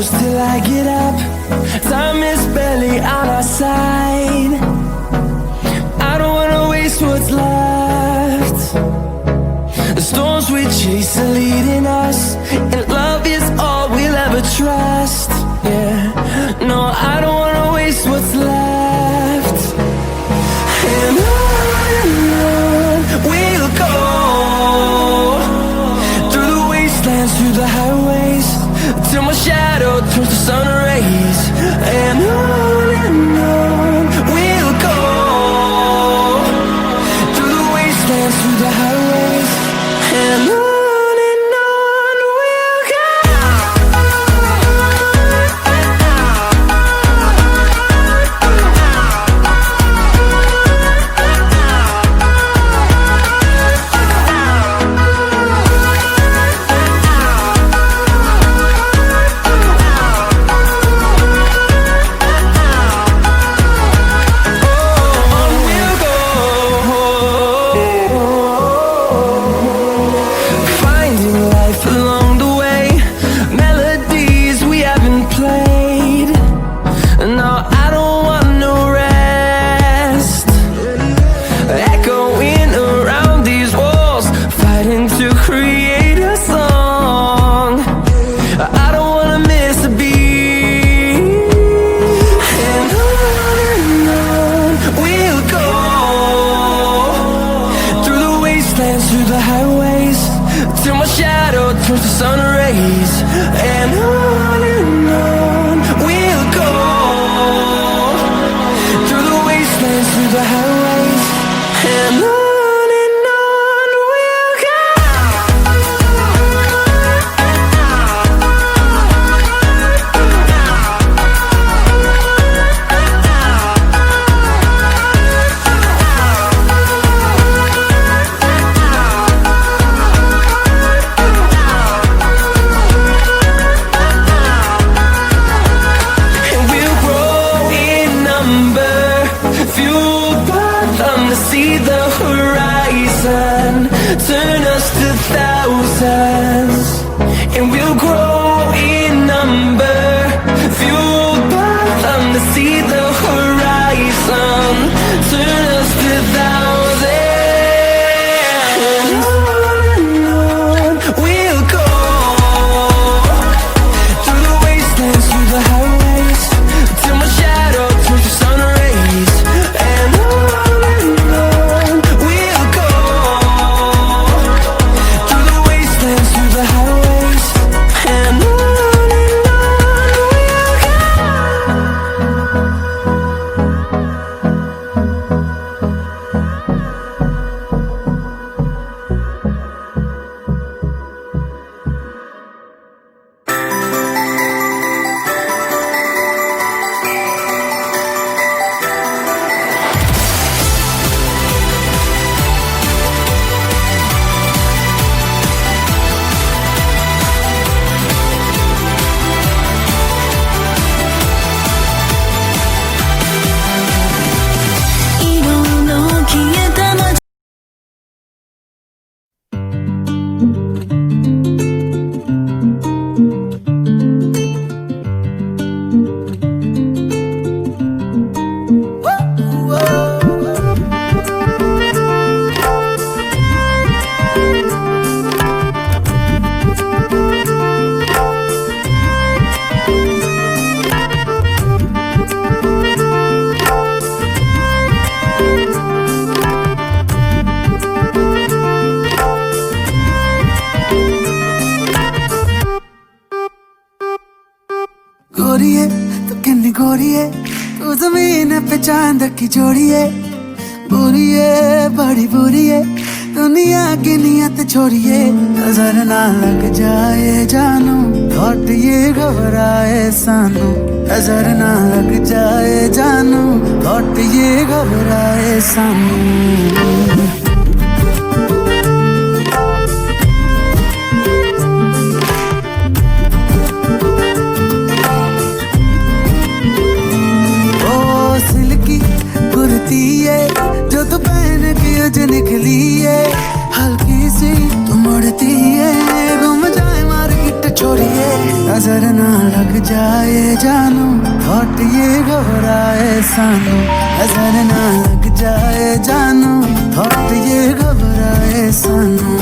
close till I get up. Time is barely on our side. I don't wanna waste what's left. The storms we chase are leading us, and love is all we'll ever trust. Yeah, no, I don't wanna waste what's left. And on we'll go, through the wastelands, through the highways, till my shadow turns to sun rays. And on we'll go, through the wastelands, through the highways, and on we'll go. Through the highways, till my shadow turns to sun rays. And on we'll go, through the wastelands, through the highways, and on we'll go. See the horizon, turn us to thousands, and we'll grow in number, fueled by them to see the horizon, turn us to thousands. And on we'll go, through the wastelands, through the highways, till my shadow turns to sun rays. And गोरिए तू किन्नी गोरिए, तू जमीन पे चांद की जोड़िए, बुरिए बड़ी बुरिए, दुनिया की नियत छोड़िए। नजर ना लग जाए जानू, थॉट ये घबराए सानू, नजर ना लग जाए जानू, थॉट ये घबराए सानू। जो तू पहन के अज निकली है, हल्की सी तू मुड़ती है, घूम जाए मार्केट छोड़िए। नजर ना लग जाए जानू, थॉट ये घबराए सानू, नजर ना लग जाए जानू, थॉट ये घबराए सानू।